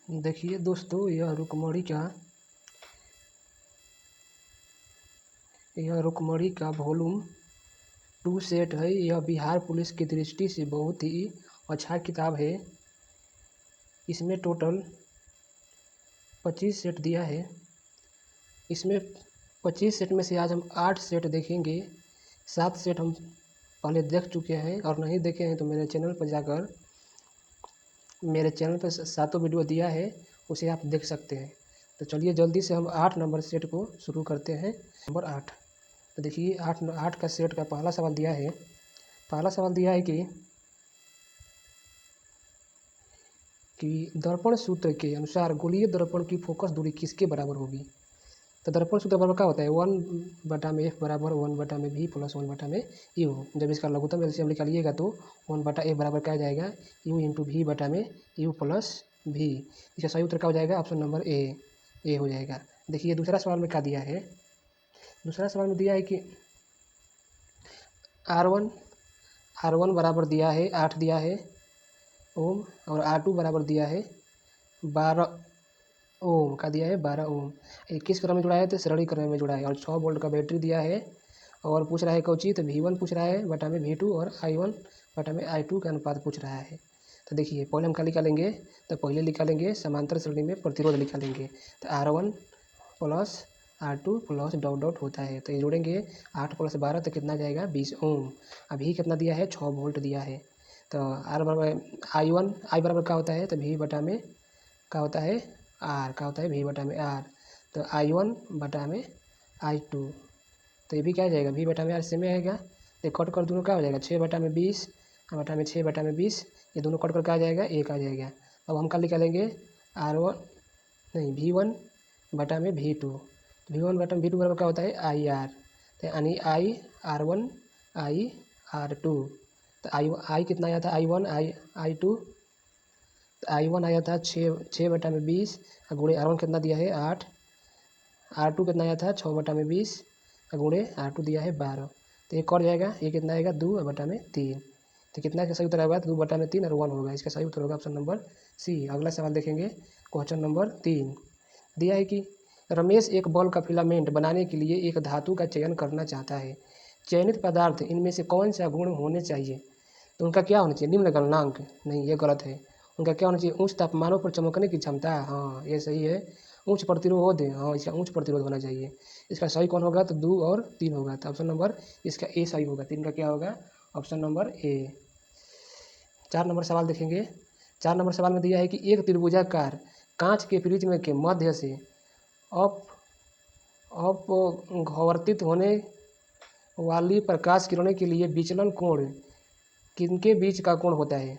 देखिए दोस्तों, यह रुक्मणी का वॉल्यूम 2 सेट है। यह बिहार पुलिस की दृष्टि से बहुत ही अच्छा किताब है। इसमें टोटल 25 सेट दिया है। इसमें 25 सेट में से आज हम 8 सेट देखेंगे। 7 सेट हम पहले देख चुके हैं, और नहीं देखे हैं तो मेरे चैनल पर जाकर मेरे चैनल पर सातों वीडियो दिया है, उसे आप देख सकते हैं। तो चलिए जल्दी से हम 8 नंबर सेट को शुरू करते हैं। नंबर 8। तो देखिए 8 का सेट का पहला सवाल दिया है। पहला सवाल दिया है कि दर्पण सूत्र के अनुसार गोलीय दर्पण की फोकस दूरी किसके बराबर होगी। तो दर्पण सूत्र बराबर क्या होता है, 1/f बराबर 1/v प्लस 1/u। जब इसका लघुत्तम एलसीएम निकालिएगा तो 1/f बराबर क्या आ जाएगा, u इंटू v बटा में u प्लस v। इसका सही उत्तर क्या हो जाएगा, ऑप्शन नंबर ए हो जाएगा। देखिए दूसरा सवाल में क्या दिया है। दूसरा सवाल में दिया है कि R1 बराबर दिया है 8 दिया है ओम, और R2 बराबर दिया है 12 ओम का दिया है 12 ओम। किस क्रम में जुड़ा है, तो श्रेणी क्रम में जुड़ा है। और 6 वोल्ट का बैटरी दिया है, और पूछ रहा है कोची, तो V1 पूछ रहा है बटा में V2 और I1 बटा में I2 का अनुपात पूछ रहा है। तो देखिए पहले हम क्या निकालेंगे, तो पहले निकालेंगे समांतर श्रेणी में प्रतिरोध निकालेंगे। तो R1 plus R2 plus dot dot होता है, तो ये जोड़ेंगे 8 प्लस 12 तो कितना जाएगा 20 ओम। अभी कितना दिया है, 6 वोल्ट दिया है। तो R बराबर I बराबर क्या होता है, तो V बटा में क्या होता है R, क्या होता है V बटा में R। तो I1 बटा में I2, तो ये भी क्या हो जाएगा, V बटा में R से में आएगा। तो कट कर दोनों क्या हो जाएगा, 6 बटा में 20 बटा में 6 बटा में 20, ये दोनों कट कर क्या आ जाएगा, 1 आ जाएगा। अब हम क्या निकालेंगे, V1 बटा में V2। तो V1 बटा में V2 बराबर क्या होता है IR। तो यानी IR1 IR2। तो I कितना आया था, I1 I2। तो I1 आया था 6 बटा में 20, गुणे R1 कितना दिया है 8। R2 कितना आया था 6 बटा में 20, गुणे R2 दिया है 12। तो ये कट जाएगा, ये कितना आएगा 2 बटा में 3। तो कितना इसका सही उत्तर होगा, 2 बटा में 3 और 1 होगा। इसका सही उत्तर होगा ऑप्शन नंबर सी। अगला सवाल देखेंगे, क्वेश्चन नंबर 3 दिया है कि रमेश एक बॉल का फिलामेंट बनाने के लिए एक धातु का चयन करना चाहता है। चयनित पदार्थ इनमें से कौन सा गुण होने चाहिए। तो उनका क्या होना चाहिए, निम्न गलनांक, नहीं ये गलत है। उनका क्या होना चाहिए, उच्च तापमानों पर चमकने की क्षमता, हाँ ये सही है। उच्च प्रतिरोध, हाँ इसका उच्च प्रतिरोध होना चाहिए। इसका सही कौन होगा, तो 2 और 3 होगा। तो ऑप्शन नंबर इसका ए सही होगा। 3 का क्या होगा, ऑप्शन नंबर ए। 4 नंबर सवाल देखेंगे। 4 नंबर सवाल में दिया है कि एक त्रिभुजाकार कांच के प्रिज्म के मध्य से अप अपघवर्तित होने वाली प्रकाश किरणों के लिए विचलन कोण किनके बीच का कोण होता है।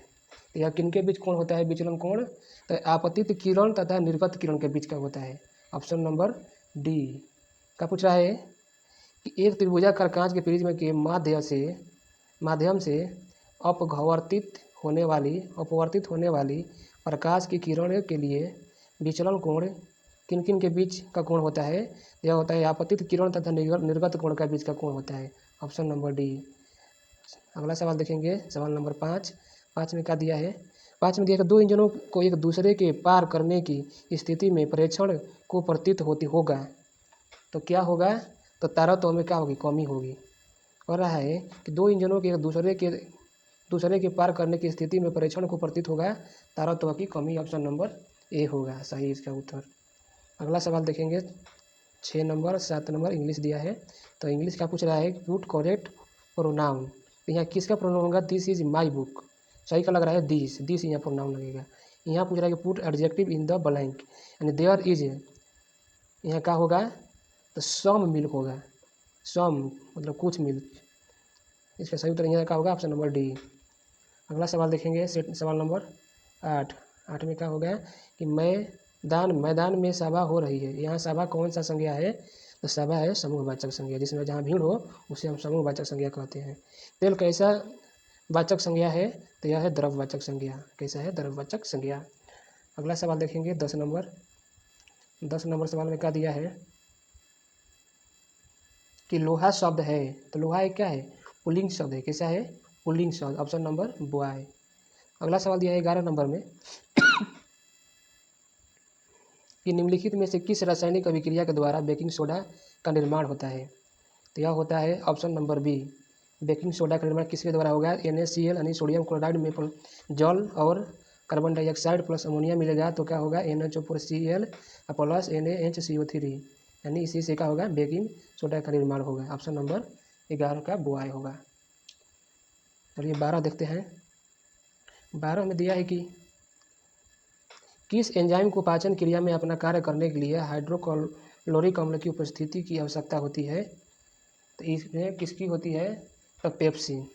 या किनके बीच कोण होता है विचलन कोण, तो आपतित किरण तथा निर्गत किरण के बीच का होता है। ऑप्शन नंबर डी का पूछ रहा है कि एक त्रिभुजाकार कांच के प्रिज्म के माध्यम से अपवर्तित होने वाली प्रकाश की किरणों के लिए विचलन कोण किन किन के बीच का कोण होता है। यह होता है आपतित किरण तथा निर्गत कोण का बीच का कोण होता है। Option number D. अगला सवाल देखेंगे, सवाल नंबर 5। 5 में क्या दिया है, 5 में दिया है 2 इंजनों को एक दूसरे के पार करने की स्थिति में परीक्षण को प्रतीत होती होगा, तो क्या होगा, तो तारतम्य में क्या होगी, कमी होगी। कह रहा है कि 2 इंजनों के दूसरे के पार करने की स्थिति में परीक्षण को प्रतीत होगा, तारतम्य की कमी। ऑप्शन नंबर ए होगा सही इसका उत्तर। अगला सवाल देखेंगे, 6 नंबर 7 नंबर इंग्लिश दिया है। तो इंग्लिश का पूछ रहा है पुट करेक्ट प्रोनाउन। यहाँ किसका प्रोनाउन होगा, दिस इज माई बुक। सही का लग रहा है दिस यहाँ प्रोनाउन लगेगा। यहाँ पूछ रहा है कि put adjective in the blank, यानी देयर इज, यहाँ क्या होगा, तो सम मिल्क होगा। सम मतलब कुछ मिल्क। इसका सही उत्तर यहाँ का होगा ऑप्शन नंबर डी। अगला सवाल देखेंगे, सवाल नंबर 8। 8 में क्या होगा कि मैदान में सभा हो रही है। यहाँ सभा कौन सा संज्ञा है, तो सभा है समूहवाचक संज्ञा, जिसमें जहाँ भीड़ हो उसे हम समूहवाचक संज्ञा कहते हैं। तेल कैसा वाचक संज्ञा है, तो यह है द्रव्यवाचक संज्ञा। कैसा है, द्रव्यवाचक संज्ञा। अगला सवाल देखेंगे 10 नंबर। 10 नंबर सवाल में क्या दिया है कि लोहा शब्द है, तो लोहा एक क्या है, पुल्लिंग शब्द है। कैसा है, पुल्लिंग शब्द। Option number boy. अगला सवाल दिया है 11 नंबर में कि निम्नलिखित में से किस रासायनिक अभिक्रिया के द्वारा बेकिंग सोडा का निर्माण होता है? तो यह होता है option number B. Baking soda का निर्माण किसके द्वारा होगा? NaCl यानी सोडियम क्लोराइड में जल और कार्बन डाइऑक्साइड प्लस अमोनिया मिलेगा तो क्या होगा? NH4Cl प्लस NaHCO3 यानी इसी से क्या होगा? बेकिंग सोडा का निर्माण होगा। ऑप्शन नंबर 11 का बुआई होगा। चलिए 12 देखते हैं। 12 में दिया है कि किस एंजाइम को पाचन क्रिया में अपना कार्य करने के लिए हाइड्रोक्लोरिक अम्ल की उपस्थिति की आवश्यकता होती है? तो इसमें किसकी होती है? तो पेप्सिन।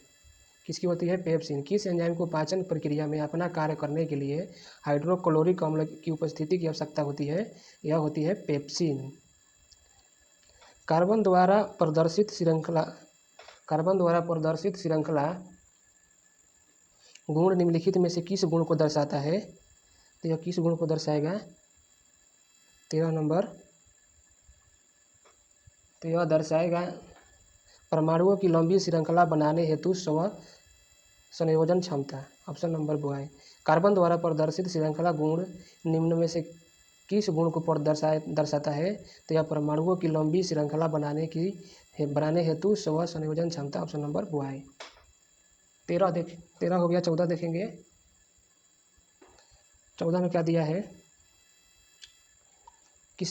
किसकी होती है? पेप्सिन। किस एंजाइम को पाचन प्रक्रिया में अपना कार्य करने के लिए हाइड्रोक्लोरिक अम्ल की उपस्थिति की आवश्यकता होती है? यह होती है पेप्सिन। कार्बन द्वारा प्रदर्शित श्रृंखला गुण निम्नलिखित में से किस गुण को दर्शाता है? तो यह किस गुण को दर्शाएगा? 13 नंबर। तो यह दर्शाएगा परमाणुओं की लंबी श्रृंखला बनाने हेतु स्व संयोजन क्षमता। Option number B. कार्बन द्वारा प्रदर्शित श्रृंखला गुण निम्न में से किस गुण को दर्शाता है? तो यह परमाणुओं की लंबी श्रृंखला बनाने हेतु स्व संयोजन क्षमता। Option number B. 13 हो गया। 14 देखेंगे। 14 में क्या दिया है कि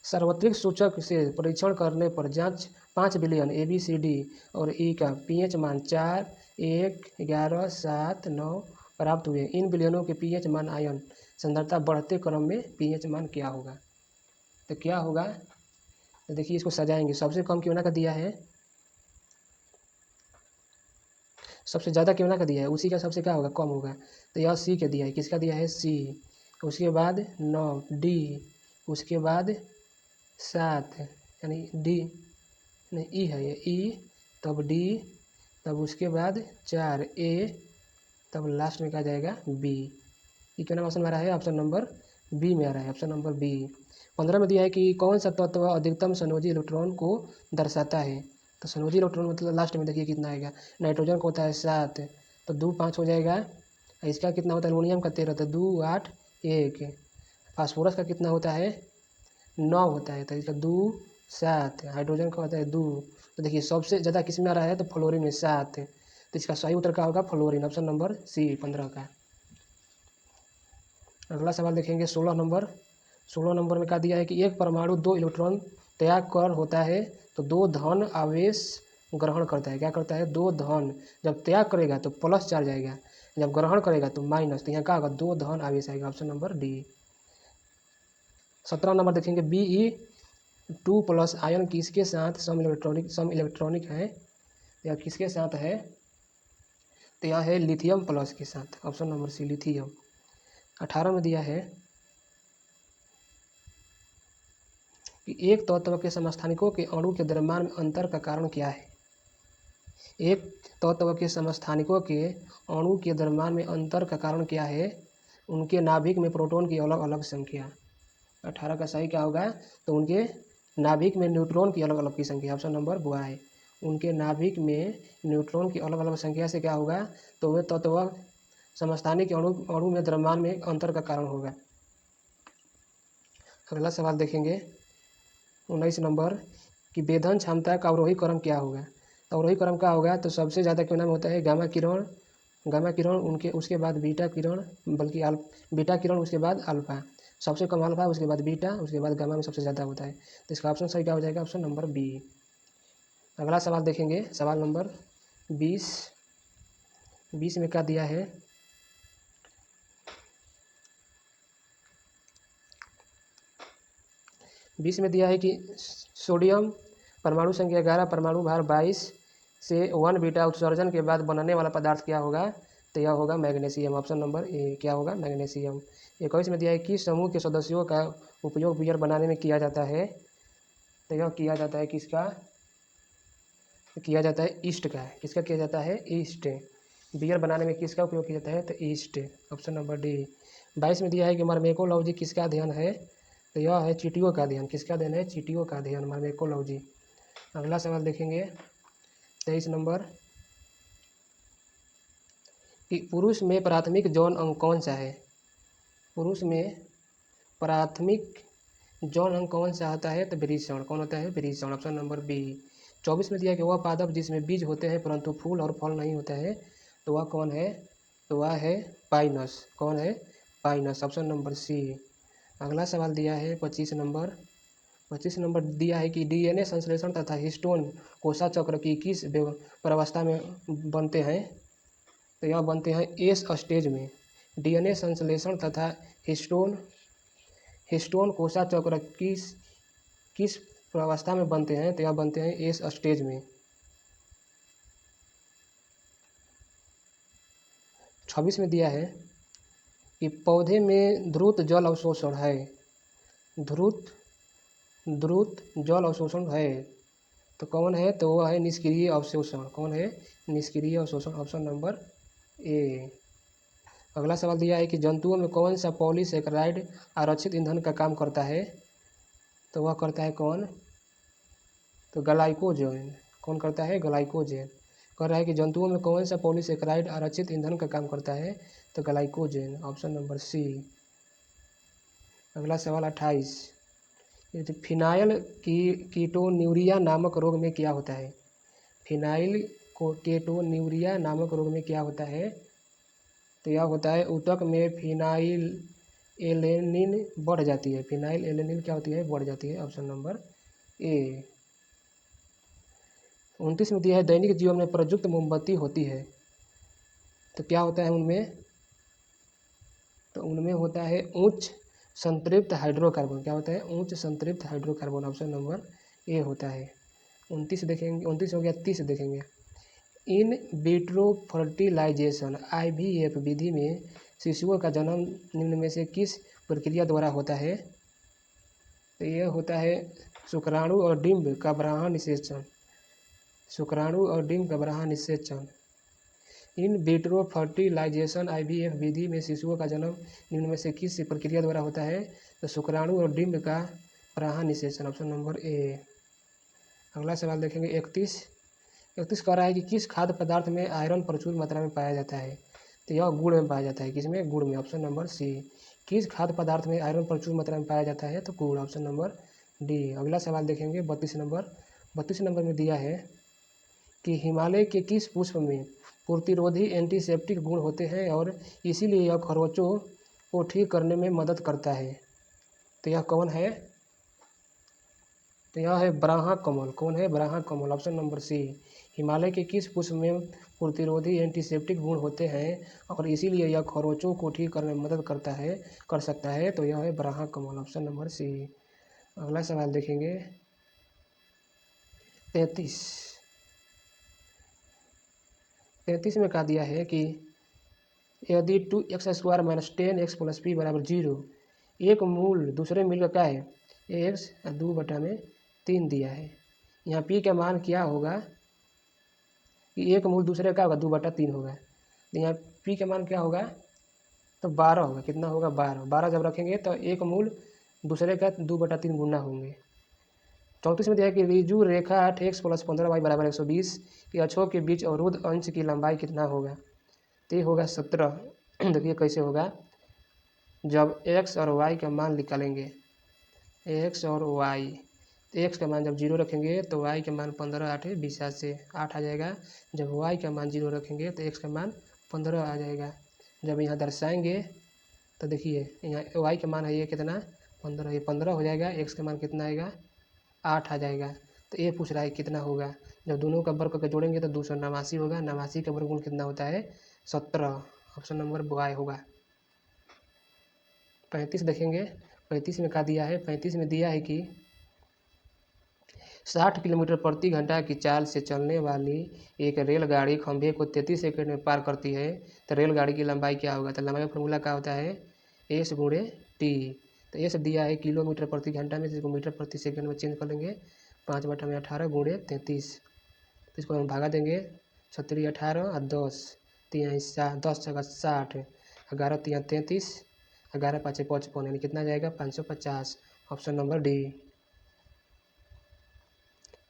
सार्वत्रिक सूचक से परीक्षण करने पर जांच 5 बिलियन ABCD और E का pH मान 4, 1, 11, 7, 9 प्राप्त हुए। इन बिलियनों के pH मान आयन सांद्रता बढ़ते क्रम में pH मान क्या होगा? तो क्या होगा? तो देखिए इसको सजाएंगे। सबसे कम क्यों ना का दिया है, सबसे ज़्यादा क्यों ना का दिया है, उसी का सबसे क्या होगा? कम होगा। तो यह C का दिया है। किसका दिया है? C। उसके बाद 9 D, उसके बाद 7 यानी D नहीं E है, ये E, तब D, तब उसके बाद 4 A, तब लास्ट में क्या जाएगा? B। ये क्यों ना ऑप्शन में आ रहा है? ऑप्शन नंबर बी में आ रहा है। Option number B. 15 में दिया है कि कौन सा तत्व अधिकतम संयोजी इलेक्ट्रॉन को दर्शाता है? तो संयोजी इलेक्ट्रॉन मतलब लास्ट में देखिए कितना आएगा। नाइट्रोजन को होता है 7, तो 2 5 हो जाएगा। इसका कितना होता है? एल्युमिनियम का 13, तो 2 8 1। फास्फोरस का कितना होता है? 9 होता है, तो इसका 2 7। हाइड्रोजन का होता है 2। तो देखिए सबसे ज़्यादा किस में आ रहा है? तो फ्लोरीन में 7। तो इसका सही उत्तर क्या होगा? फ्लोरीन। ऑप्शन नंबर सी 15 का। अगला सवाल देखेंगे 16 नंबर। 16 नंबर में क्या दिया है कि एक परमाणु 2 इलेक्ट्रॉन त्याग कर होता है तो 2 धन आवेश ग्रहण करता है। क्या करता है? 2 धन। जब त्याग करेगा तो प्लस चार्ज आएगा, जब ग्रहण करेगा तो माइनस। तो यहाँ क्या होगा? 2 धन आवेश आएगा। Option number D. 17 नंबर देखेंगे। Be2+ आयन किसके साथ सम इलेक्ट्रॉनिक है? यह किसके साथ है? तो यह है लिथियम प्लस के साथ। ऑप्शन नंबर सी लिथियम। 18 में दिया है कि एक तत्व के समस्थानिकों के अणु के द्रव्यमान में अंतर का कारण क्या है? एक तत्व के समस्थानिकों के अणु के द्रव्यमान में अंतर का कारण क्या है? उनके नाभिक में प्रोटॉन की अलग अलग संख्या। 18 का सही क्या होगा? तो उनके नाभिक में न्यूट्रॉन की अलग अलग की संख्या। ऑप्शन नंबर बी है। उनके नाभिक में न्यूट्रॉन की अलग अलग संख्या से क्या होगा? तो वह तत्व समस्थानिक अणु में द्रव्यमान में अंतर का कारण होगा। अगला सवाल देखेंगे 19 नंबर कि वेधन क्षमता का अवरोही क्रम क्या होगा? तो अवरोही क्रम क्या होगा? तो सबसे ज़्यादा क्यों नाम होता है? गामा किरण उनके, उसके बाद बीटा किरण, बल्कि बीटा किरण, उसके बाद अल्फा। सबसे कम अल्फा, उसके बाद बीटा, उसके बाद गामा में सबसे ज़्यादा होता है। तो इसका ऑप्शन सही क्या हो जाएगा? Option number B. अगला सवाल देखेंगे सवाल नंबर 20। 20 में क्या दिया है? बीस में दिया है कि सोडियम परमाणु संख्या 11, परमाणु भार 22 से 1 बीटा उत्सर्जन के बाद बनने वाला पदार्थ क्या होगा? तो यह होगा मैग्नीशियम। ऑप्शन नंबर ए क्या होगा? मैग्नीशियम। 21 में दिया है कि समूह के सदस्यों का उपयोग बियर बनाने में किया जाता है। तो यह किया जाता है किसका? किया जाता है ईस्ट का। किसका किया जाता है? ईस्ट। बियर बनाने में किसका उपयोग किया जाता है? तो ईस्ट। Option number D. 22 में दिया है कि मार्मेकोलॉजी किसका अध्ययन है? तो यह है चींटियों का अध्ययन। किसका अध्ययन है? चींटियों का अध्ययन, मार्मेकोलॉजी। अगला सवाल देखेंगे 23 नंबर कि पुरुष में प्राथमिक यौन अंग कौन सा है? पुरुष में प्राथमिक जौन अंग कौन सा होता है? तो वृषण। कौन होता है? वृषण। Option number B. 24 में दिया कि वह पादप जिसमें बीज होते हैं परंतु फूल और फल नहीं होता है, तो वह कौन है? तो वह है पाइनस। कौन है? पाइनस। Option number C. अगला सवाल दिया है 25 नंबर दिया है कि डीएनए संश्लेषण तथा हिस्टोन कोशा चक्र की किस प्रावस्था में बनते हैं? तो यह बनते हैं एस स्टेज में। डीएनए संश्लेषण तथा हिस्टोन हिस्टोन कोशा चक्र किस प्रावस्था में बनते हैं? तो यह बनते हैं एस स्टेज में। 26 में दिया है कि पौधे में द्रुत जल अवशोषण है। द्रुत जल अवशोषण है तो कौन है? तो वह है निष्क्रिय अवशोषण। कौन है? निष्क्रिय अवशोषण। ऑप्शन नंबर ए। अगला सवाल दिया है कि जंतुओं में कौन सा पॉलीसेकेराइड आरक्षित ईंधन का काम करता है? तो वह करता है कौन? तो ग्लाइकोजन। कौन करता है? ग्लाइकोजन। कह रहा है कि जंतुओं में कौन सा पॉलीसेकेराइड आरक्षित ईंधन का काम करता है? तो ग्लाइकोजन। Option number C. अगला सवाल 28। फिनाइल कीटोन्यूरिया नामक रोग में क्या होता है? फिनाइल कीटोन्यूरिया नामक रोग में क्या होता है? तो यह होता है ऊतक में फिनाइल एलेनिन बढ़ जाती है। फिनाइल एलेनिन क्या होती है? बढ़ जाती है। ऑप्शन नंबर ए। 29 में दिया है दैनिक जीवन में प्रयुक्त मोमबत्ती होती है तो क्या होता है उनमें? तो उनमें होता है उच्च संतृप्त हाइड्रोकार्बन। क्या होता है? उच्च संतृप्त हाइड्रोकार्बन। ऑप्शन नंबर ए होता है। 29 देखेंगे, 29 हो गया। 30 देखेंगे। इन विट्रो फर्टिलाइजेशन IVF विधि में शिशुओं का जन्म निम्न में से किस प्रक्रिया द्वारा होता है? तो यह होता है शुक्राणु और डिंब का बाह्य निषेचन। शुक्राणु और डिंब का बाह्य निषेचन। इन विट्रो फर्टिलाइजेशन IVF विधि में शिशुओं का जन्म निम्न में से किस प्रक्रिया द्वारा होता है? तो शुक्राणु और डिंब का बाह्य निषेचन। ऑप्शन नंबर ए। अगला सवाल देखेंगे 31 कह रहा है कि किस खाद्य पदार्थ में आयरन प्रचुर मात्रा में पाया जाता है? तो यह गुड़ में पाया जाता है। किसमें? गुड़ में। Option number C. किस खाद्य पदार्थ में आयरन प्रचुर मात्रा में पाया जाता है? तो गुड़। Option number D. अगला सवाल देखेंगे 32 नंबर में दिया है कि हिमालय के किस पुष्प में प्रतिरोधी एंटीसेप्टिक गुण होते हैं और इसीलिए यह खरोंचों को ठीक करने में मदद करता है? तो यह कौन है? तो यह है ब्राह्मण कमल। कौन है? ब्राह्मण कमल। Option number C. हिमालय के किस पुष्प में प्रतिरोधी एंटीसेप्टिक गुण होते हैं और इसीलिए यह खरोंचों को ठीक करने में मदद कर सकता है? तो यह है ब्राह्मण कमल। Option number C. अगला सवाल देखेंगे 33 में कहा दिया है कि यदि 2x² - 10x + p = 0 एक मूल दूसरे मूल का क्या है? x 2/3 दिया है। यहाँ p का मान क्या होगा कि एक मूल दूसरे का होगा 2/3 होगा। तो यहाँ p का मान क्या होगा? तो 12 होगा। कितना होगा? 12। 12 जब रखेंगे तो एक मूल दूसरे का 2/3 गुना होंगे। 34 में दिया है कि ऋजु रेखा 8x + 15y = 120 के अक्षों के बीच अवरुद्ध अंश की लंबाई कितना होगा? तो ये होगा 17। देखिए कैसे होगा। जब x और y का मान निकालेंगे, x और y, तो x का मान जब 0 रखेंगे तो y का मान 15 8 20 से 8 आ जाएगा। जब y का मान 0 रखेंगे तो x का मान 15 आ जाएगा। जब यहाँ दर्शाएंगे तो देखिए यहाँ y का मान है ये कितना? 15। ये 15 हो जाएगा। x का मान कितना आएगा? 8 आ जाएगा। तो ये पूछ रहा है कितना होगा। जब दोनों का वर्ग करके जोड़ेंगे तो 289 होगा। 89 का वर्गमूल कितना होता है? 17। ऑप्शन नंबर वाई होगा। 35 देखेंगे। 35 में क्या दिया है? 35 में दिया है कि 60 किलोमीटर प्रति घंटा की चाल से चलने वाली एक रेलगाड़ी खंभे को 33 सेकंड में पार करती है तो रेलगाड़ी की लंबाई क्या होगा? तो लंबाई का फॉर्मूला क्या होता है? एस गुणे टी। तो एस दिया है किलोमीटर प्रति घंटा में, इसको मीटर प्रति सेकंड में चेंज कर लेंगे। 5/18 गुणे 33। तो इसको हम भागा देंगे। 17 18 और 10 3 10 जगह 60 11 3 33 11 5 55 यानी कितना जाएगा? 550। Option number D.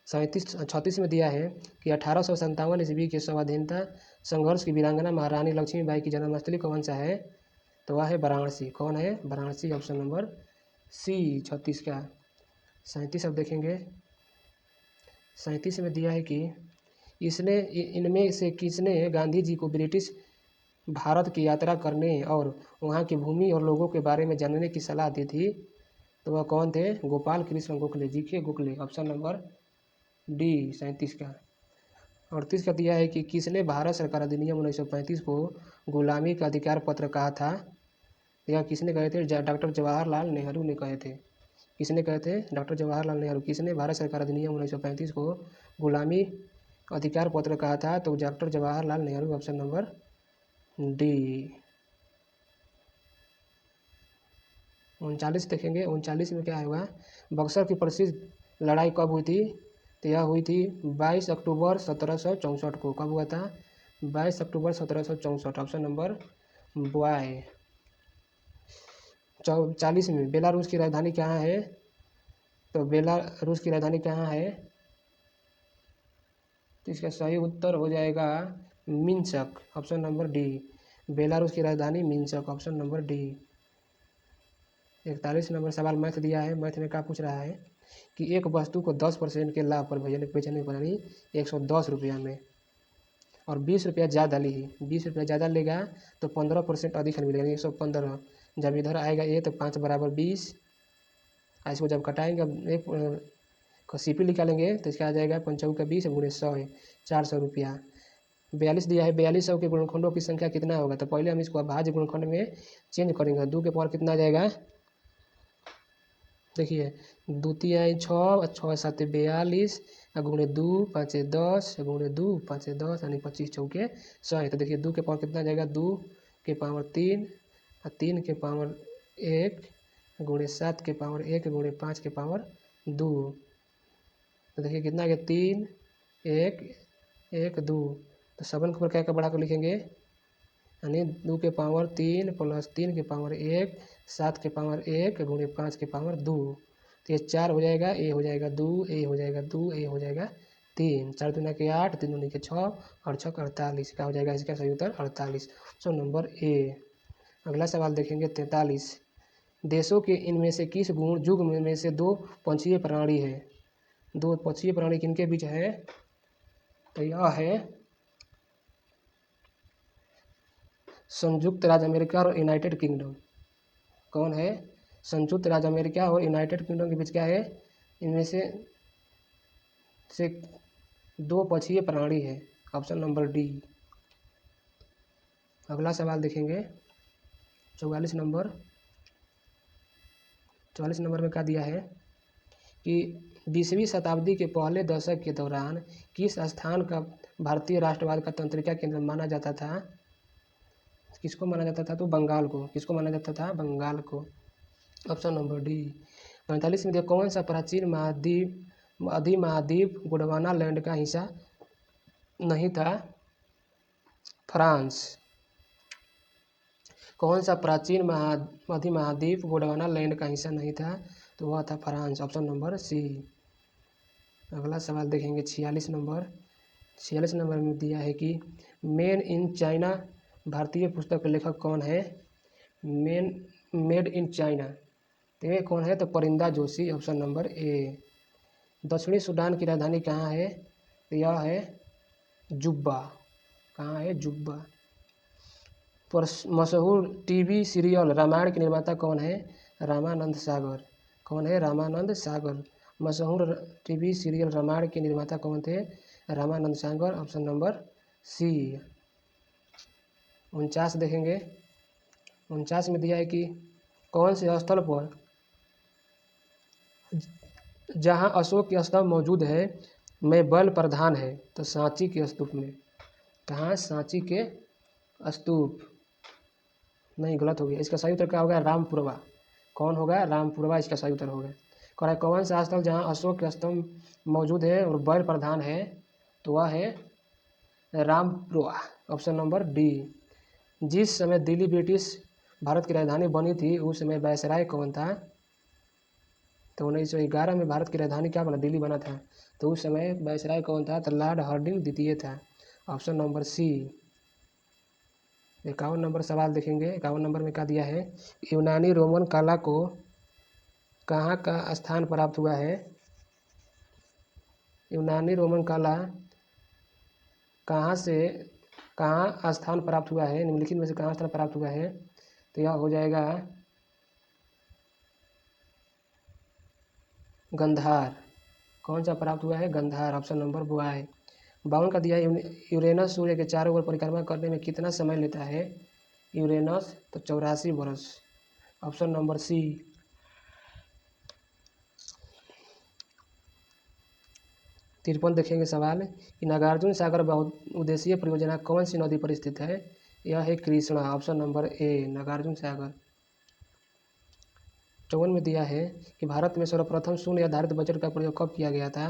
36 में दिया है कि 1857 ईस्वी के स्वाधीनता संघर्ष की वीरांगना महारानी लक्ष्मीबाई की जन्मस्थली कौन सा है? तो वह है वाराणसी। कौन है? वाराणसी। ऑप्शन नंबर सी 36 का। 37 अब देखेंगे। 37 में दिया है कि इनमें से किसने गांधी जी को ब्रिटिश भारत की यात्रा करने और वहाँ की भूमि और लोगों के बारे में जानने की सलाह दी थी? तो वह कौन थे? Gopal Krishna Gokhale, GK. Gokhale. Option number D 37 का। 38 का दिया है कि किसने भारत सरकार अधिनियम 1935 को गुलामी का अधिकार पत्र कहा था? यह किसने कहे थे? डॉक्टर जवाहरलाल नेहरू ने कहे थे। किसने कहे थे? डॉक्टर जवाहरलाल नेहरू। किसने भारत सरकार अधिनियम 1935 को गुलामी अधिकार पत्र कहा था? तो doctor Jawaharlal Nehru. Option number D. 39 देखेंगे। 39 में क्या होगा? बक्सर की प्रसिद्ध लड़ाई कब हुई थी? तो यह हुई थी 22 अक्टूबर 1764 को। कब हुआ था? 22 अक्टूबर 1764। Option number boy. 40 में बेलारूस की राजधानी कहाँ है? तो बेलारूस की राजधानी कहाँ है? तो इसका सही उत्तर हो जाएगा Minsk. Option number D. Belarus की राजधानी Minsk. Option number D. 41 number सवाल मैथ दिया है। मैथ में क्या पूछ रहा है कि एक वस्तु को 10% के लाभ पर बेचने पर यानी 110 रुपया में और 20 रुपया ज़्यादा ली, 20 रुपया ज़्यादा लेगा तो 15% अधिक मिलेगा, 115। जब इधर आएगा ये तो 5 बराबर 20। इसको जब कटाएंगे अब एक का सीपी निकालेंगे तो इसका आ जाएगा 5 का 20 गुणे 100 है 400 रुपया। 42 दिया है। 4200 के गुणनखंडों की संख्या कितना होगा? तो पहले हम इसको अभाज्य गुणनखंड में चेंज करेंगे। 2 के पावर कितना आ जाएगा? देखिए 2 तिहाई 6, 6 7 42 गुणे 2 5 10 गुणे 2 5 10 यानी 25 चौके 100। तो देखिए 2 के पावर कितना आ जाएगा? 2 के पावर 3 और 3 के पावर 1 गुणे 7 के पावर 1 गुणे 5 के पावर 2। तो देखिए कितना आ गया? 3 1 1 2। तो 7 को क्या बढ़ा कर लिखेंगे यानी 2 के पावर 3 प्लस 3 के पावर 1 7 के पावर 1 गुणे 5 के पावर 2। तो ये 4 हो जाएगा, ए हो जाएगा 2, ए हो जाएगा 2, ए हो जाएगा 3। 4 दूना के 8, 3 दूनी के 6 और 6 48। क्या हो जाएगा इसका सही उत्तर? 48। ऑप्शन नंबर ए। अगला सवाल देखेंगे 43। देशों के इनमें से किस गुण युग्म में से 2 पंचीय प्राणी है? 2 पंचीय प्राणी किनके बीच है? तो यह है संयुक्त राज्य अमेरिका और यूनाइटेड किंगडम। कौन है? संयुक्त राज्य अमेरिका और यूनाइटेड किंगडम के बीच क्या है? इनमें से 2 पक्षीय प्राणी है। Option number D. अगला सवाल देखेंगे 44 नंबर। 44 नंबर में क्या दिया है कि 20वीं शताब्दी के पहले दशक के दौरान किस स्थान का भारतीय राष्ट्रवाद का तंत्रिका केंद्र माना जाता था? किसको माना जाता था? तो बंगाल को। किसको माना जाता था? बंगाल को। Option number D. 45 में कौन सा प्राचीन अधिमहाद्वीप गोंडवाना लैंड का हिस्सा नहीं था? फ्रांस। कौन सा प्राचीन अधिमहाद्वीप गोंडवाना लैंड का हिस्सा नहीं था? तो वह था फ्रांस। Option number C. अगला सवाल देखेंगे 46 नंबर। 46 नंबर में दिया है कि मेड इन चाइना भारतीय पुस्तक के लेखक कौन है? मेड इन चाइना तो ये कौन है? तो परिंदा जोशी। ऑप्शन नंबर ए। दक्षिणी सूडान की राजधानी कहाँ है? तो यह है जुब्बा। कहाँ है? जुब्बा। मशहूर टीवी सीरियल रामायण के निर्माता कौन है? रामानंद सागर। कौन है? रामानंद सागर। मशहूर टीवी सीरियल रामायण के निर्माता कौन थे? Ramanand Sagar. Option number C. 49 देखेंगे। 49 में दिया है कि कौन से स्थल पर जहां अशोक के स्तंभ मौजूद है में बल प्रधान है? तो सांची के स्तूप में। कहाँ? सांची के स्तूप। नहीं, गलत हो गया। इसका सही उत्तर क्या होगा? रामपुरवा। कौन होगा? रामपुरवा इसका सही उत्तर होगा। कह रहा है कौन सा स्थल जहाँ अशोक के स्तंभ मौजूद है और बल प्रधान है? तो वह है रामपुरवा। Option number D. जिस समय दिल्ली ब्रिटिश भारत की राजधानी बनी थी उस समय वायसराय कौन था? तो 1911 में भारत की राजधानी क्या बना? दिल्ली बना था। तो उस समय वायसराय कौन था? तो लॉर्ड हार्डिंग द्वितीय था। ऑप्शन नंबर सी। 51 नंबर सवाल देखेंगे। 51 नंबर में क्या दिया है? यूनानी रोमन कला को कहाँ का स्थान प्राप्त हुआ है? यूनानी रोमन कला कहाँ स्थान प्राप्त हुआ है? निम्नलिखित में से कहाँ स्थान प्राप्त हुआ है? तो यह हो जाएगा गंधार। कौन सा प्राप्त हुआ है? गंधार। Option number boy. 52 का दिया है, यूरेनस सूर्य के चारों ओर परिक्रमा करने में कितना समय लेता है? यूरेनस तो 84 वर्ष। ऑप्शन नंबर सी। 53 देखेंगे सवाल कि नागार्जुन सागर बहुउद्देशीय परियोजना कौन सी नदी पर स्थित है? यह है Krishna. Option number A Nagarjuna Sagar. 54 में दिया है कि भारत में सर्वप्रथम शून्य आधारित बजट का प्रयोग कब किया गया था?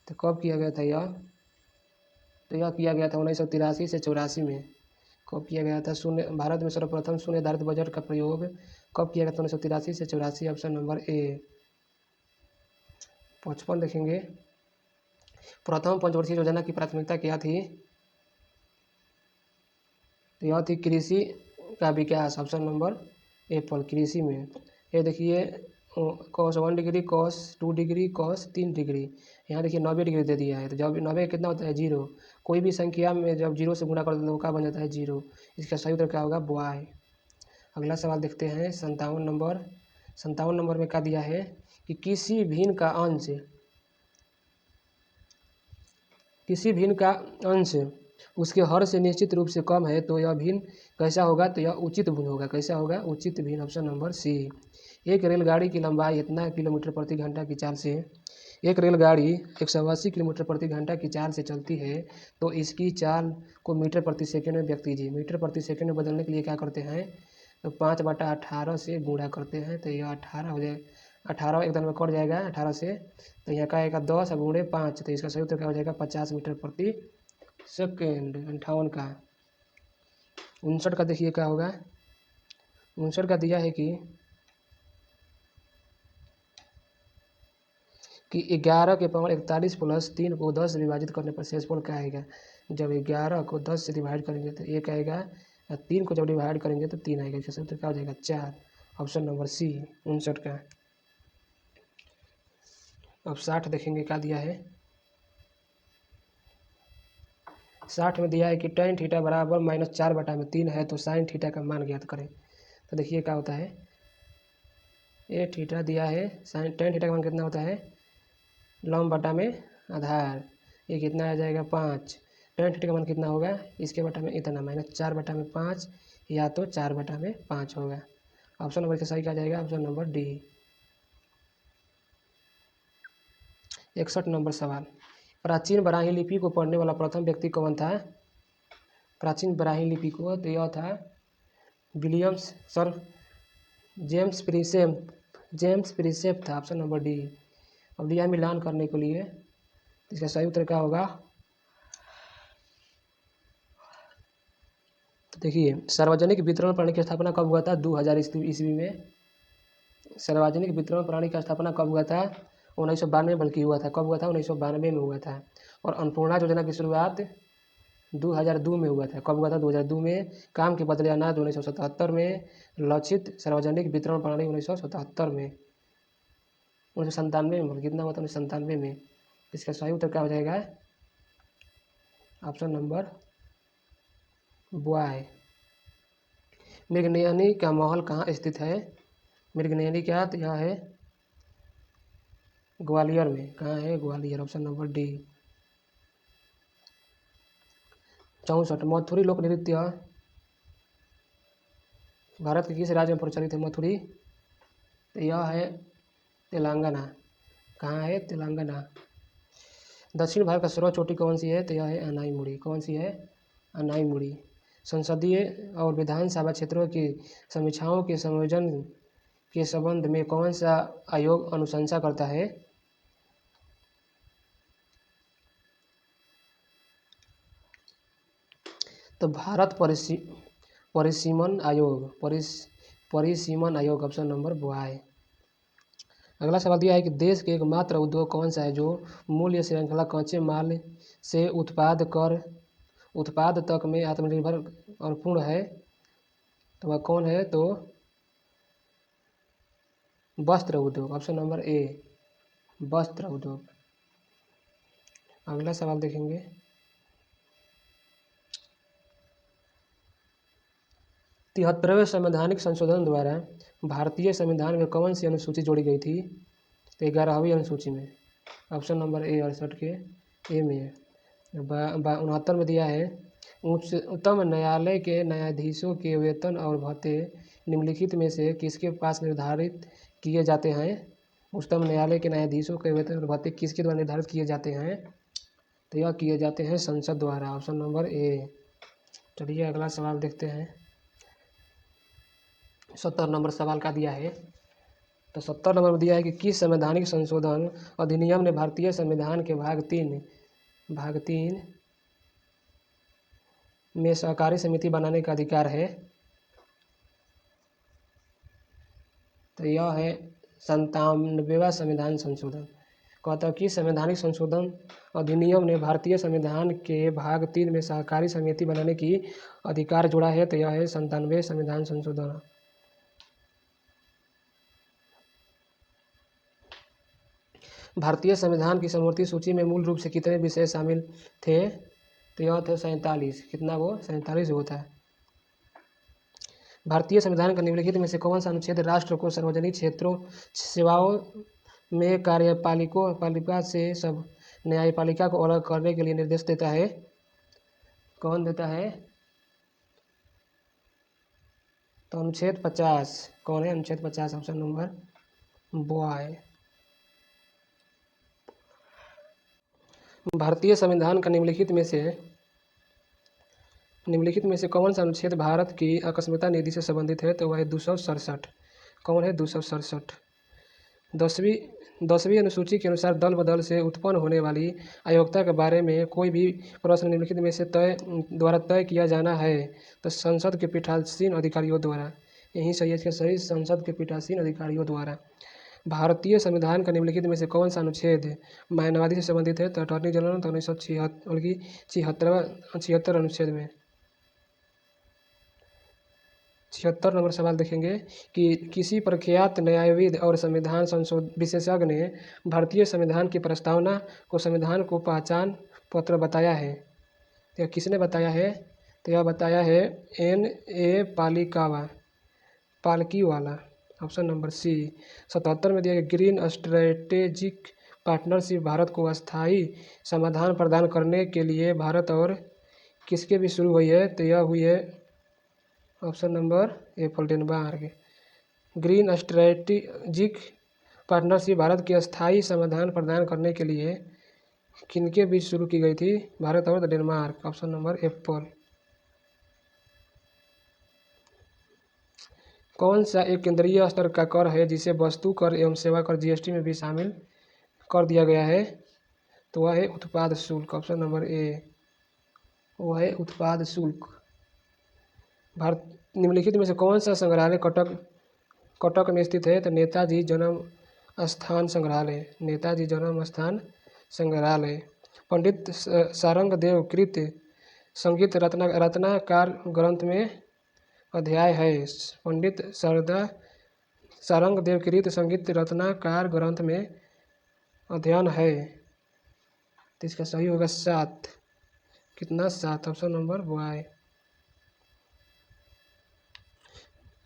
तो कब किया गया था यह? तो यह किया गया था 1983 से 84 में। कब किया गया था शून्य भारत में सर्वप्रथम शून्य आधारित बजट का प्रयोग कब किया गया था? 1983 से 84। ऑप्शन नंबर ए। 55 देखेंगे, प्रथम पंचवर्षीय योजना की प्राथमिकता क्या थी? तो यह थी कृषि का विकास। ऑप्शन नंबर ए पर कृषि में। ये देखिए cos 1 degree, cos 2 degree, cos 3 degree. यहाँ देखिए 90 डिग्री दे दिया है। तो जब 90 कितना होता है? 0। कोई भी संख्या में जब 0 से गुणा करते हैं तो वो क्या बन जाता है? 0। इसका सही उत्तर क्या होगा? बॉय। अगला सवाल देखते हैं 57 नंबर। 57 नंबर में क्या दिया है कि किसी भिन्न का अंश उसके हर से निश्चित रूप से कम है तो यह भिन्न कैसा होगा? तो यह उचित भिन्न होगा। कैसा होगा? उचित भिन्न। Option number C. एक रेलगाड़ी की लंबाई इतना किलोमीटर प्रति घंटा की चाल से एक रेलगाड़ी 180 किलोमीटर प्रति घंटा की चाल से चलती है तो इसकी चाल को मीटर प्रति सेकंड में व्यक्त कीजिए। मीटर प्रति सेकंड में बदलने के लिए क्या करते हैं? तो 5/18 से गुणा करते हैं। तो यह 18 हो जाएगा। 18 एकदम में कट जाएगा 18 से। तो यहाँ का आएगा 10 गुणे 5। तो इसका सही उत्तर क्या हो जाएगा? 50 मीटर प्रति सेकेंड। 58 का। 59 का देखिए क्या होगा। 59 का दिया है कि 11 के पावर 41 प्लस 3 को 10 से विभाजित करने पर शेषफल क्या आएगा? जब 11 को 10 से डिवाइड करेंगे तो 1 आएगा, और 3 को जब डिवाइड करेंगे तो 3 आएगा। इसका उत्तर क्या हो जाएगा? 4। ऑप्शन नंबर सी 59 का। अब 60 देखेंगे क्या दिया है। 60 में दिया है कि tan थीटा बराबर -4/3 है तो sin थीटा का मान ज्ञात करें। तो देखिए क्या होता है। ए थीटा दिया है, tan थीटा का मान कितना होता है? लंब बटा में आधार। ये कितना आ जाएगा? 5। tan थीटा का मान कितना होगा? इसके बटा में इतना -4/5 या तो 4/5 होगा। ऑप्शन नंबर का सही क्या जाएगा? Option number D. 61 नंबर सवाल। प्राचीन ब्राह्मी लिपि को पढ़ने वाला प्रथम व्यक्ति कौन था? प्राचीन ब्राह्मी लिपि को तो यह था विलियम्स सर जेम्स प्रिंसेप था। Option number D. अब दिया मिलान करने के लिए, इसका सही उत्तर क्या होगा? तो देखिए सार्वजनिक वितरण प्रणाली की स्थापना कब हुआ था? 2000 ईस्वी में। सार्वजनिक वितरण प्रणाली का स्थापना कब हुआ था? 1992 बल्कि हुआ था। कब हुआ था? 1992 में हुआ था। और अन्नपूर्णा योजना की शुरुआत 2002 में हुआ था। कब हुआ था? 2002 में। काम के बदले अनाज 1977 में। लक्षित सार्वजनिक वितरण प्रणाली 1977 में। 1997 में कितना हुआ था? 1997 में। इसका सही उत्तर क्या हो जाएगा? Option number boy. मृगनयनी का महल कहाँ स्थित है? मृगनयनी क्या? तो यह है ग्वालियर में। कहाँ है? ग्वालियर। Option number D. 64 मथुरी लोक नृत्य भारत के किस राज्य में प्रचलित है? मथुरी तो यह है तेलंगाना। कहाँ है? तेलंगाना। दक्षिण भारत का सर्वोच्च चोटी कौन सी है? तो यह है अनाईमुड़ी। कौन सी है? अनाईमुड़ी। संसदीय और विधानसभा क्षेत्रों की समीक्षाओं के संयोजन के संबंध में कौन सा आयोग अनुशंसा करता है? तो भारत परिसीमन आयोग। Option number boy. अगला सवाल दिया है कि देश के एकमात्र उद्योग कौन सा है जो मूल्य श्रृंखला कच्चे माल से उत्पाद तक में आत्मनिर्भर और पूर्ण है? तो वह कौन है? तो वस्त्र उद्योग, ऑप्शन नंबर ए वस्त्र उद्योग। अगला सवाल देखेंगे। 73वें संवैधानिक संशोधन द्वारा भारतीय संविधान में कौन सी अनुसूची जोड़ी गई थी? तो 11वीं अनुसूची में। ऑप्शन नंबर ए 68 के ए में है। 69 में दिया है उच्चतम न्यायालय के न्यायाधीशों के वेतन और भत्ते निम्नलिखित में से किसके पास निर्धारित किए जाते हैं? उच्चतम न्यायालय के न्यायाधीशों के वेतन और भत्ते किसके द्वारा निर्धारित किए जाते हैं? तो यह किए जाते हैं संसद द्वारा, ऑप्शन नंबर ए। चलिए अगला सवाल देखते हैं। 70 नंबर सवाल का दिया है। तो 70 नंबर में दिया है कि किस संवैधानिक संशोधन अधिनियम ने भारतीय संविधान के भाग 3 में सहकारी समिति बनाने का अधिकार है? तो यह है 97वां संविधान संशोधन। कहता है कि संवैधानिक संशोधन अधिनियम ने भारतीय संविधान के भाग 3 में सहकारी समिति बनाने की अधिकार जोड़ा है। तो यह है 97वें संविधान संशोधन। भारतीय संविधान की समवर्ती सूची में मूल रूप से कितने विषय शामिल थे? तो यह थे 47। कितना वो 47 होता है। भारतीय संविधान का निम्नलिखित में से कौन सा अनुच्छेद राष्ट्र को सार्वजनिक क्षेत्रों सेवाओं में कार्यपालिका से सब न्यायपालिका को अलग करने के लिए निर्देश देता है? कौन देता है? तो अनुच्छेद 50। कौन है अनुच्छेद 50? Option number boy. भारतीय संविधान का निम्नलिखित में से कौन सा अनुच्छेद भारत की अकस्मिकता निधि से संबंधित है? तो वह है 267। कौन है? 267। 10वीं अनुसूची के अनुसार दल बदल से उत्पन्न होने वाली अयोग्यता के बारे में कोई भी प्रश्न निम्नलिखित में से तय किया जाना है तो संसद के पीठासीन अधिकारियों द्वारा। यही सही है, सही संसद के पीठासीन अधिकारियों द्वारा। भारतीय संविधान का निम्नलिखित में से कौन सा अनुच्छेद मानवाधिकार से संबंधित है? तो अटॉर्नी जनरल तो 1976 अनुच्छेद में। 76 नंबर सवाल देखेंगे कि किसी प्रख्यात न्यायविद और संविधान विशेषज्ञ ने भारतीय संविधान की प्रस्तावना को संविधान को पहचान पत्र बताया है। तो किसने बताया है? तो यह बताया है N.A. पालकीवाला, ऑप्शन नंबर सी। 77 में दिया गया ग्रीन स्ट्रेटेजिक पार्टनरशिप भारत को अस्थायी समाधान प्रदान करने के लिए भारत और किसके भी शुरू हुई है? तो यह हुई है ऑप्शन नंबर ए Denmark. Green strategic partnership Bharat के अस्थायी समाधान प्रदान करने के लिए किनके बीच शुरू की गई थी? भारत और डेनमार्क, ऑप्शन नंबर एप्पल। कौन सा एक केंद्रीय स्तर का कर है जिसे वस्तु कर एवं सेवा कर जीएसटी में भी शामिल कर दिया गया है? तो वह है उत्पाद शुल्क, ऑप्शन नंबर ए। वह है उत्पाद शुल्क। भारत निम्नलिखित में से कौन सा संग्रहालय कटक में स्थित है? तो नेताजी जन्म स्थान संग्रहालय। नेताजी जन्म स्थान संग्रहालय। पंडित सारंगदेव कृत संगीत रत्नाकर ग्रंथ में अध्याय है। पंडित सारंगदेव कृत संगीत रत्नाकर ग्रंथ में अध्ययन है। तो इसका सही होगा 7। कितना? 7, ऑप्शन नंबर वाई।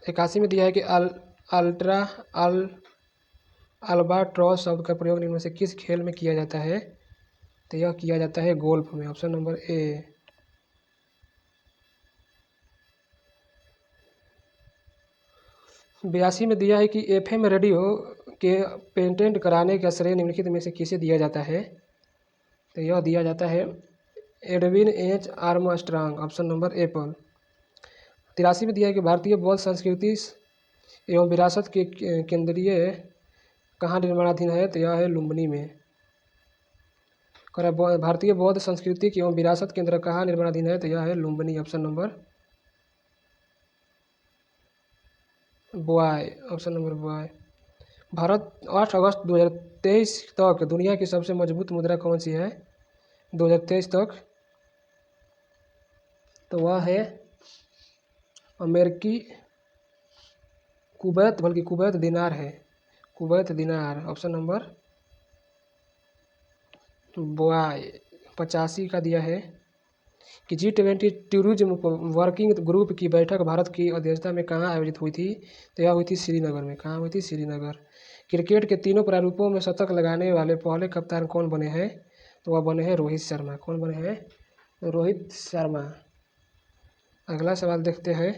81 में दिया है कि अल्बाट्रॉस शब्द का प्रयोग निम्न में से किस खेल में किया जाता है? तो यह किया जाता है गोल्फ में, ऑप्शन नंबर ए। 82 में दिया है कि FM रेडियो के पेटेंट कराने का श्रेय निम्नलिखित में से किसे दिया जाता है? तो यह दिया जाता है Edwin H. Armstrong, option number Apple. 83 में दिया है कि भारतीय बौद्ध संस्कृति एवं विरासत के केंद्रीय कहाँ निर्माणाधीन है? तो यह है लुम्बिनी में। भारतीय बौद्ध संस्कृति एवं विरासत केंद्र कहाँ निर्माणाधीन है? तो यह है Lumbini, option number boy, option number boy. Bharat 8 अगस्त 2023 तक दुनिया की सबसे मजबूत मुद्रा कौन सी है? 2023 तक तो वह है अमेरिकी कुवैत दिनार है। कुवैत दिनार। Option number boy. 85 का दिया है कि G20 टूरिज्म वर्किंग ग्रुप की बैठक भारत की अध्यक्षता में कहाँ आयोजित हुई थी? तो यह हुई थी श्रीनगर में। कहाँ हुई थी? श्रीनगर। क्रिकेट के तीनों प्रारूपों में शतक लगाने वाले पहले कप्तान कौन बने हैं? तो वह बने हैं रोहित शर्मा। कौन बने हैं? रोहित शर्मा। अगला सवाल देखते हैं।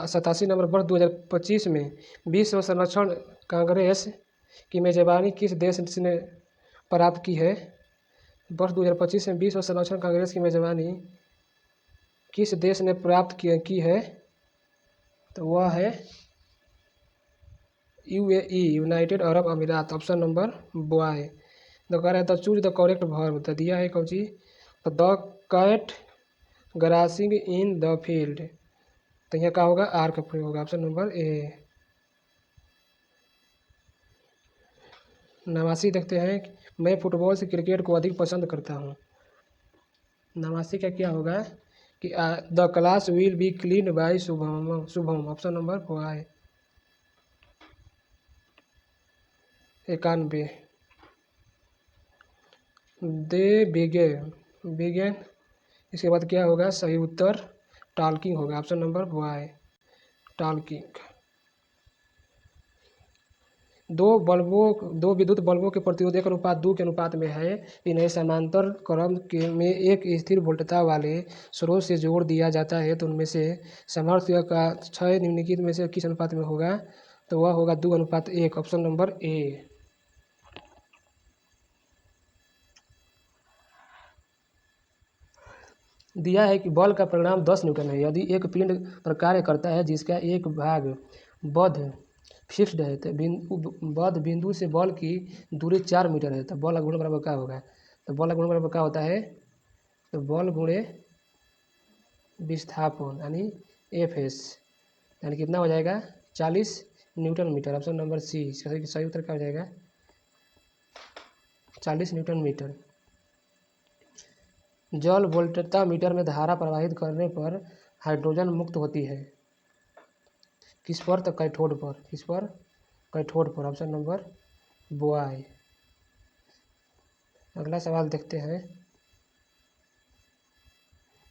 सतासी नंबर वर्ष 2025 में विश्व संरक्षण कांग्रेस की मेजबानी किस देश ने प्राप्त की है? वर्ष 2025 में विश्व संरक्षण कांग्रेस की मेजबानी किस देश ने प्राप्त की है? तो वह है UAE, United Arab Emirates. Option number B. तो कह रहा है the choose the correct verb. तो दिया है कौन सी? तो the cat grazing in the field. तो यहाँ क्या होगा? आर का प्रयोग होगा। ऑप्शन नंबर ए। 89 देखते हैं। मैं फुटबॉल से क्रिकेट को अधिक पसंद करता हूँ। 89 का क्या होगा कि the class will be clean by Shubham. Shubham. Option number B. 91 they begin. इसके बाद क्या होगा? सही उत्तर टॉकिंग होगा। Option number B, talking. दो विद्युत बल्बों के प्रतिरोध 1:2 के अनुपात में है। इन्हें समांतर क्रम में एक स्थिर वोल्टता वाले स्रोत से जोड़ दिया जाता है तो उनमें से सामर्थ्य का क्षय निम्नलिखित में से किस अनुपात में होगा? तो वह होगा 2:1। ऑप्शन नंबर ए। दिया है कि बल का परिमाण 10 न्यूटन है। यदि एक पिंड पर कार्य करता है जिसका एक भाग बद्ध फिक्स्ड है तो बद्ध बिंदु से बल की दूरी 4 मीटर है तो बल गुणा बराबर क्या होगा? तो बल गुणा बराबर क्या होता है? तो बल गुणे विस्थापन यानी FS यानी कितना हो जाएगा? 40 newton metre. Option number C. सही उत्तर क्या हो जाएगा? 40 न्यूटन मीटर। जल वोल्टता मीटर में धारा प्रवाहित करने पर हाइड्रोजन मुक्त होती है किस पर? तो कैथोड पर। किस पर? कैथोड पर। Option number boy. अगला सवाल देखते हैं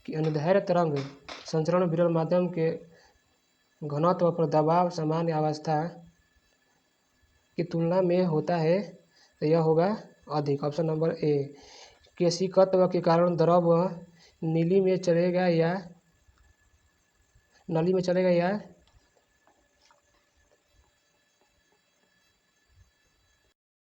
कि अनुदैर्ध्य तरंग संचरण विरल माध्यम के घनत्व पर दबाव सामान्य अवस्था की तुलना में होता है तो यह होगा अधिक। ऑप्शन नंबर ए। केशिकत्व के कारण द्रव नली में चलेगा या